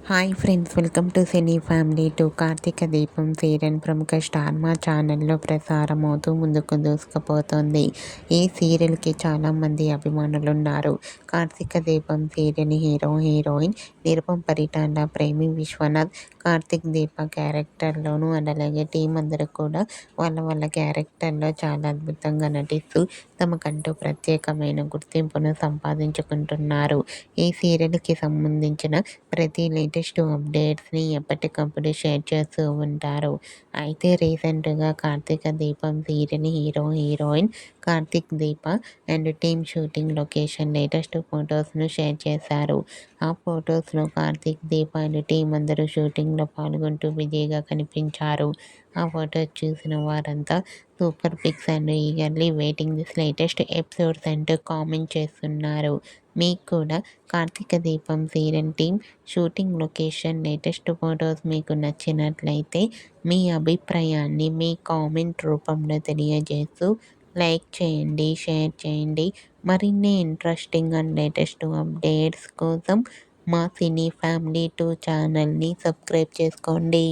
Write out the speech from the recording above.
Hi friends, welcome to cine family two. Karthika Deepam serial ప్రముఖ star మా ఛానల్లో ప్రసారం అవుతూ ముందుకు దూసుకుపోతోంది. ఈ సీరియల్కి చాలామంది అభిమానులు ఉన్నారు. కార్తీక దీపం సీరియల్ హీరోయిన్ నిరుపం పరిటాల, ప్రేమి విశ్వనాథ్ కార్తీక్ దీప క్యారెక్టర్లోను అండ్ అలాగే టీం అందరూ కూడా వాళ్ళ క్యారెక్టర్లో చాలా అద్భుతంగా నటిస్తూ తమకంటూ ప్రత్యేకమైన గుర్తింపును సంపాదించుకుంటున్నారు. ఈ సీరియల్కి సంబంధించిన ప్రతి లేటెస్ట్ అప్డేట్స్ని ఎప్పటికప్పుడు షేర్ చేస్తూ ఉంటారు. అయితే రీసెంట్గా Karthika Deepam serial heroine Karthik Deepa and team shooting location latest ఫొటోస్ను షేర్ చేశారు. ఆ ఫొటోస్లో కార్తీక్ దీప అండ్ టీం అందరూ షూటింగ్లో పాల్గొంటూ బిజీగా కనిపించారు. ఆ ఫొటోస్ చూసిన వారంతా super pics and eagerly waiting this latest episodes అంటూ కామెంట్ చేస్తున్నారు. మీకు కూడా Karthika Deepam serial team shooting location latest photos మీకు నచ్చినట్లయితే మీ అభిప్రాయాన్ని మీ కామెంట్ రూపంలో తెలియజేస్తూ లైక్ చేయండి, షేర్ చేయండి. మరిన్ని ఇంట్రెస్టింగ్ అండ్ లేటెస్ట్ అప్డేట్స్ కోసం మా సినీ ఫ్యామిలీ 2 ఛానల్ని సబ్స్క్రైబ్ చేసుకోండి.